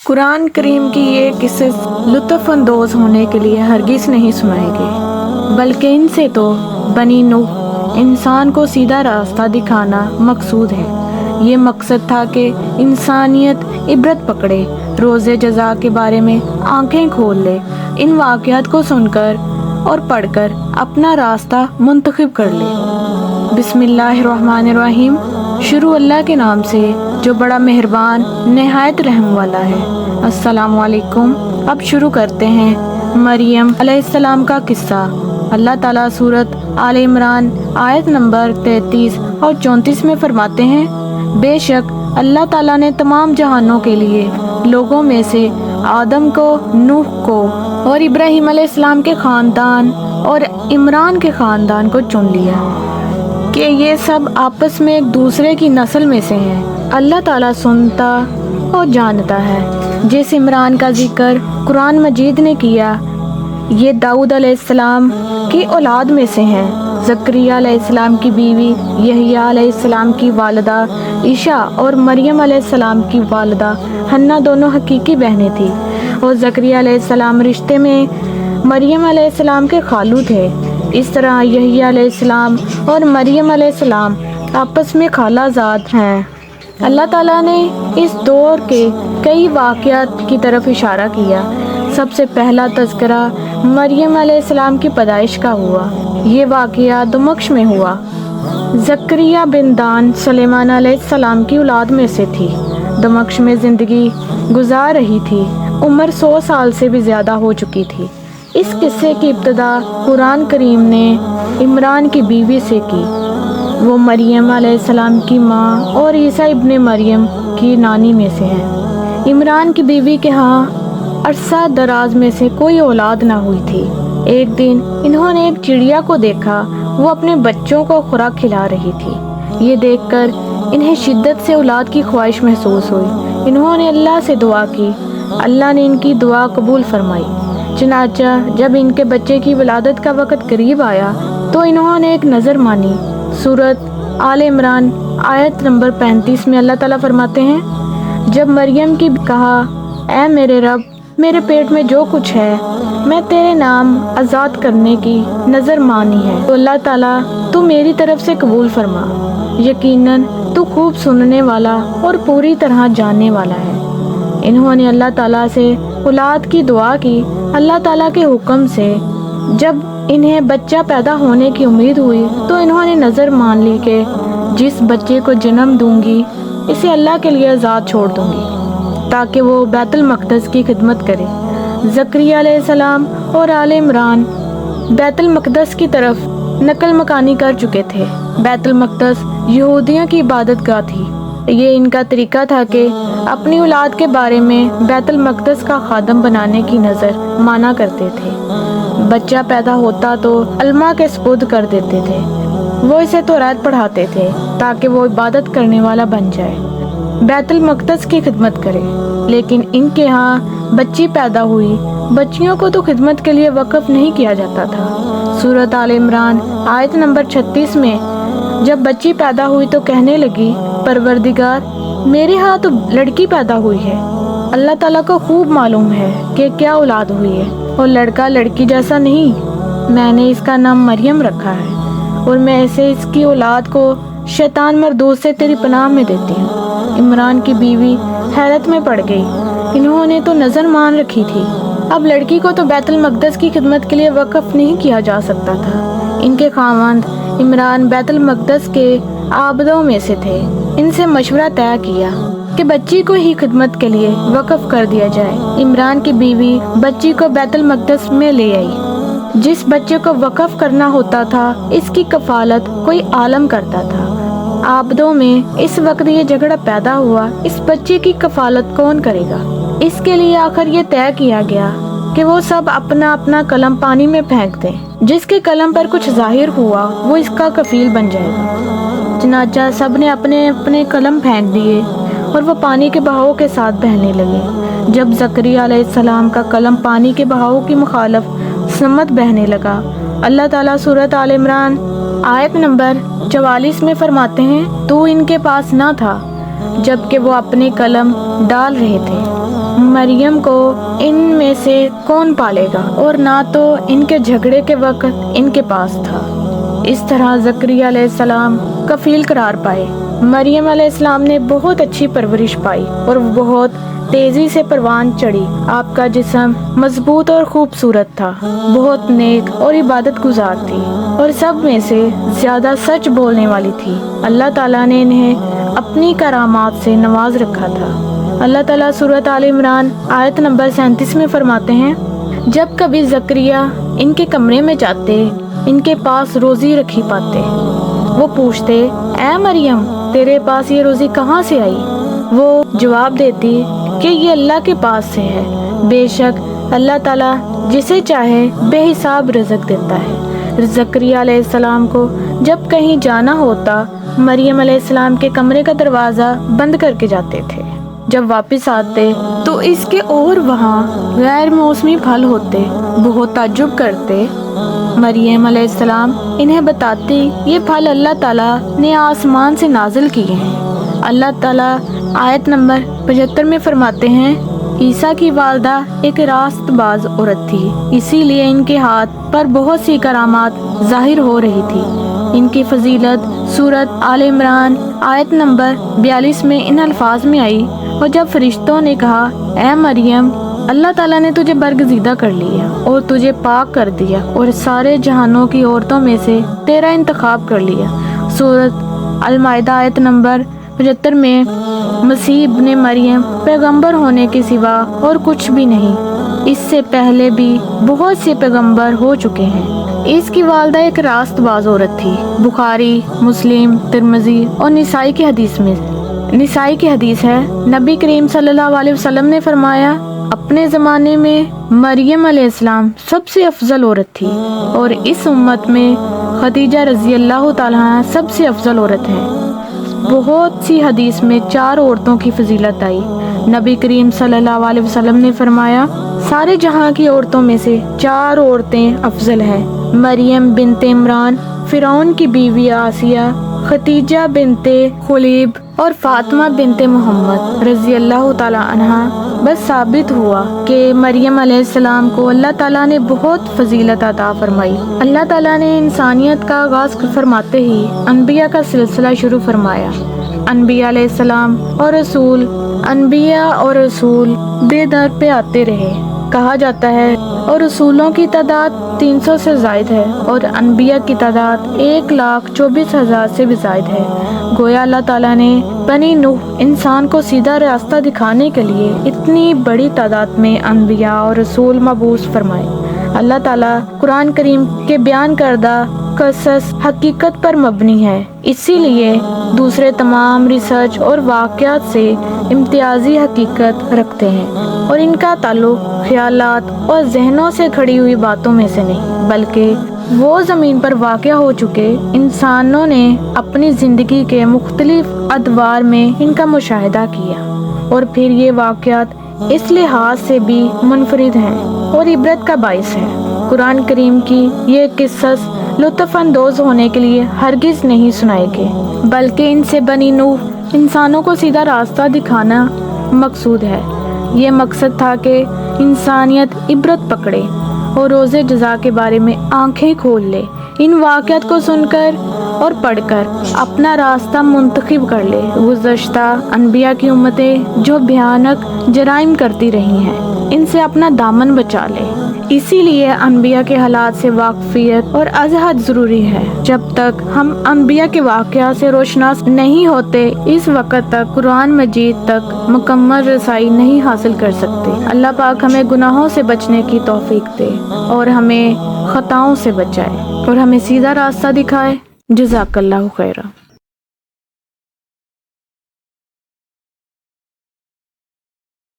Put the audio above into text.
قرآن کریم کی یہ قصص لطف اندوز ہونے کے لیے ہرگز نہیں سنائے گئے، بلکہ ان سے تو بنی نوح انسان کو سیدھا راستہ دکھانا مقصود ہے۔ یہ مقصد تھا کہ انسانیت عبرت پکڑے، روز جزا کے بارے میں آنکھیں کھول لے، ان واقعات کو سن کر اور پڑھ کر اپنا راستہ منتخب کر لے۔ بسم اللہ الرحمن الرحیم، شروع اللہ کے نام سے جو بڑا مہربان نہایت رحم والا ہے۔ السلام علیکم۔ اب شروع کرتے ہیں مریم علیہ السلام کا قصہ۔ اللہ تعالیٰ سورۃ آل عمران آیت نمبر 33 اور 34 میں فرماتے ہیں، بے شک اللہ تعالیٰ نے تمام جہانوں کے لیے لوگوں میں سے آدم کو، نوح کو اور ابراہیم علیہ السلام کے خاندان اور عمران کے خاندان کو چن لیا کہ یہ سب آپس میں ایک دوسرے کی نسل میں سے ہیں۔ اللہ تعالیٰ سنتا اور جانتا ہے۔ جس عمران کا ذکر قرآن مجید نے کیا، یہ داؤد علیہ السلام کی اولاد میں سے ہیں۔ زکریا علیہ السلام کی بیوی یحییٰ علیہ السلام کی والدہ عیشا اور مریم علیہ السلام کی والدہ حنا دونوں حقیقی بہنیں تھیں، اور زکریا علیہ السلام رشتے میں مریم علیہ السلام کے خالو تھے۔ اس طرح یحییٰ علیہ السلام اور مریم علیہ السلام آپس میں خالہ زاد ہیں۔ اللہ تعالیٰ نے اس دور کے کئی واقعات کی طرف اشارہ کیا۔ سب سے پہلا تذکرہ مریم علیہ السلام کی پیدائش کا ہوا۔ یہ واقعہ دمشق میں ہوا۔ زکریا بن دان سلیمان علیہ السلام کی اولاد میں سے تھی۔ دمشق میں زندگی گزار رہی تھی۔ عمر 100 سال سے بھی زیادہ ہو چکی تھی۔ اس قصے کی ابتدا قرآن کریم نے عمران کی بیوی سے کی۔ وہ مریم علیہ السلام کی ماں اور عیسیٰ ابن مریم کی نانی میں سے ہے۔ عمران کی بیوی کے ہاں عرصہ دراز میں سے کوئی اولاد نہ ہوئی تھی۔ ایک دن انہوں نے ایک چڑیا کو دیکھا، وہ اپنے بچوں کو خوراک کھلا رہی تھی۔ یہ دیکھ کر انہیں شدت سے اولاد کی خواہش محسوس ہوئی۔ انہوں نے اللہ سے دعا کی، اللہ نے ان کی دعا قبول فرمائی۔ چنانچہ جب ان کے بچے کی ولادت کا وقت قریب آیا تو انہوں نے ایک نظر مانی۔ سورۃ آل عمران آیت نمبر 35 میں اللہ تعالیٰ فرماتے ہیں، جب مریم کی کہا، اے میرے رب، میرے پیٹ میں جو کچھ ہے میں تیرے نام آزاد کرنے کی نظر مانی ہے، تو اللہ تعالیٰ تو میری طرف سے قبول فرما، یقیناً تو خوب سننے والا اور پوری طرح جاننے والا ہے۔ انہوں نے اللہ تعالیٰ سے اولاد کی دعا کی۔ اللہ تعالیٰ کے حکم سے جب انہیں بچہ پیدا ہونے کی امید ہوئی تو انہوں نے نظر مان لی کہ جس بچے کو جنم دوں گی اسے اللہ کے لیے آزاد چھوڑ دوں گی تاکہ وہ بیت المقدس کی خدمت کرے۔ زکریا علیہ السلام اور آل عمران بیت المقدس کی طرف نقل مکانی کر چکے تھے۔ بیت المقدس یہودیوں کی عبادت گاہ تھی۔ یہ ان کا طریقہ تھا کہ اپنی اولاد کے بارے میں بیت المقدس کا خادم بنانے کی نظر مانا کرتے تھے۔ بچہ پیدا ہوتا تو علماء کے سپرد کر دیتے تھے، وہ اسے تورات پڑھاتے تھے تاکہ وہ عبادت کرنے والا بن جائے، بیت المقدس کی خدمت کرے۔ لیکن ان کے ہاں بچی پیدا ہوئی، بچیوں کو تو خدمت کے لیے وقف نہیں کیا جاتا تھا۔ سورۃ آل عمران آیت نمبر 36 میں جب بچی پیدا ہوئی تو کہنے لگی، پروردگار، میرے ہاں تو لڑکی پیدا ہوئی ہے۔ اللہ تعالیٰ کو خوب معلوم ہے کہ کیا اولاد ہوئی ہے، اور لڑکا لڑکی جیسا نہیں۔ میں نے اس کا نام مریم رکھا ہے، اور میں اسے اس کی اولاد کو شیطان مردود سے تیری پناہ میں دیتی ہوں۔ عمران کی بیوی حیرت میں پڑ گئی۔ انہوں نے تو نظر مان رکھی تھی، اب لڑکی کو تو بیت المقدس کی خدمت کے لیے وقف نہیں کیا جا سکتا تھا۔ ان کے خاوند عمران بیت المقدس کے عابدوں میں سے تھے۔ ان سے مشورہ طے کیا کہ بچی کو ہی خدمت کے لیے وقف کر دیا جائے۔ عمران کی بیوی بچی کو بیت المقدس میں لے آئی۔ جس بچے کو وقف کرنا ہوتا تھا اس کی کفالت کوئی عالم کرتا تھا۔ عابدوں میں اس وقت یہ جھگڑا پیدا ہوا، اس بچے کی کفالت کون کرے گا؟ اس کے لیے آخر یہ طے کیا گیا کہ وہ سب اپنا اپنا قلم پانی میں پھینک دیں، جس کے قلم پر کچھ ظاہر ہوا وہ اس کا کفیل بن جائے گا۔ چنانچہ سب نے اپنے اپنے قلم پھینک دیے اور وہ پانی کے بہاؤ کے ساتھ بہنے لگے۔ جب زکریا علیہ السلام کا قلم پانی کے بہاؤ کی مخالف سمت بہنے لگا، اللہ تعالیٰ سورۃ آل عمران آیت نمبر 44 میں فرماتے ہیں، تو ان کے پاس نہ تھا جبکہ وہ اپنے قلم ڈال رہے تھے، مریم کو ان میں سے کون پالے گا، اور نہ تو ان کے جھگڑے کے وقت ان کے پاس تھا۔ اس طرح زکریا علیہ السلام کفیل قرار پائے۔ مریم علیہ السلام نے بہت اچھی پرورش پائی اور وہ بہت تیزی سے پروان چڑھی۔ آپ کا جسم مضبوط اور خوبصورت تھا، بہت نیک اور عبادت گزار تھی، اور سب میں سے زیادہ سچ بولنے والی تھی۔ اللہ تعالیٰ نے انہیں اپنی کرامات سے نواز رکھا تھا۔ اللہ تعالیٰ سورۃ آل عمران آیت نمبر 37 میں فرماتے ہیں، جب کبھی زکریا ان کے کمرے میں جاتے، ان کے پاس روزی رکھی پاتے، وہ پوچھتے، اے مریم، تیرے پاس یہ روزی کہاں سے آئی؟ وہ جواب دیتی کہ یہ اللہ کے پاس سے ہے، بے شک اللہ تعالیٰ جسے چاہے بے حساب رزق دیتا ہے۔ زکریا علیہ السلام کو جب کہیں جانا ہوتا، مریم علیہ السلام کے کمرے کا دروازہ بند کر کے جاتے تھے۔ جب واپس آتے تو اس کے اور وہاں غیر موسمی پھل ہوتے، بہت تعجب کرتے۔ مریم علیہ السلام انہیں بتاتی، یہ پھل اللہ تعالیٰ نے آسمان سے نازل کیے ہیں۔ اللہ تعالیٰ آیت نمبر 75 میں فرماتے ہیں، عیسیٰ کی والدہ ایک راست باز عورت تھی، اسی لیے ان کے ہاتھ پر بہت سی کرامات ظاہر ہو رہی تھی۔ ان کی فضیلت سورۃ آل عمران آیت نمبر 42 میں ان الفاظ میں آئی، اور جب فرشتوں نے کہا، اے مریم، اللہ تعالیٰ نے تجھے برگزیدہ کر لیا اور تجھے پاک کر دیا اور سارے جہانوں کی عورتوں میں سے تیرا انتخاب کر لیا۔ سورۃ المائدہ آیت نمبر 75 میں، مسیح ابن مریم پیغمبر ہونے کے سوا اور کچھ بھی نہیں، اس سے پہلے بھی بہت سے پیغمبر ہو چکے ہیں۔ اس کی والدہ ایک راست باز عورت تھی۔ بخاری، مسلم، ترمذی اور نسائی کی حدیث ہے، نبی کریم صلی اللہ علیہ وسلم نے فرمایا، اپنے زمانے میں مریم علیہ السلام سب سے افضل عورت تھی، اور اس امت میں خدیجہ رضی اللہ تعالیٰ عنہا سب سے افضل عورت ہے۔ بہت سی حدیث میں 4 عورتوں کی فضیلت آئی۔ نبی کریم صلی اللہ علیہ وسلم نے فرمایا، سارے جہاں کی عورتوں میں سے 4 عورتیں افضل ہیں، مریم بنت عمران، فرعون کی بیوی آسیہ، خدیجہ بنت خلیب اور فاطمہ بنت محمد رضی اللہ تعالیٰ عنہا۔ بس ثابت ہوا کہ مریم علیہ السلام کو اللہ تعالیٰ نے بہت فضیلت عطا فرمائی۔ اللہ تعالیٰ نے انسانیت کا آغاز فرماتے ہی انبیاء کا سلسلہ شروع فرمایا۔ انبیاء علیہ السلام اور رسول بے در پہ آتے رہے۔ کہا جاتا ہے اور رسولوں کی تعداد 300 سے زائد ہے اور انبیاء کی تعداد 1,24,000 سے بھی زائد ہے۔ گویا اللہ تعالیٰ نے بنی نوح انسان کو سیدھا راستہ دکھانے کے لیے اتنی بڑی تعداد میں انبیاء اور رسول مبعوث فرمائے۔ اللہ تعالیٰ قرآن کریم کے بیان کردہ قصص حقیقت پر مبنی ہے، اسی لیے دوسرے تمام ریسرچ اور واقعات سے امتیازی حقیقت رکھتے ہیں، اور ان کا تعلق خیالات اور ذہنوں سے کھڑی ہوئی باتوں میں سے نہیں، بلکہ وہ زمین پر واقع ہو چکے انسانوں نے اپنی زندگی کے مختلف ادوار میں ان کا مشاہدہ کیا، اور پھر یہ واقعات اس لحاظ سے بھی منفرد ہیں اور عبرت کا باعث ہے۔ قرآن کریم کی یہ قصص لطف اندوز ہونے کے لیے ہرگز نہیں سنائے گئے، بلکہ ان سے بنی نوح انسانوں کو سیدھا راستہ دکھانا مقصود ہے۔ یہ مقصد تھا کہ انسانیت عبرت پکڑے اور روز جزا کے بارے میں آنکھیں کھول لے، ان واقعات کو سن کر اور پڑھ کر اپنا راستہ منتخب کر لے۔ گزشتہ انبیاء کی امتیں جو بھیانک جرائم کرتی رہی ہیں، ان سے اپنا دامن بچا لے۔ اسی لیے انبیاء کے حالات سے واقفیت اور ازحد ضروری ہے۔ جب تک ہم انبیاء کے واقعات سے روشناس نہیں ہوتے، اس وقت تک قرآن مجید تک مکمل رسائی نہیں حاصل کر سکتے۔ اللہ پاک ہمیں گناہوں سے بچنے کی توفیق دے اور ہمیں خطاؤں سے بچائے اور ہمیں سیدھا راستہ دکھائے۔ جزاک اللہ خیرہ۔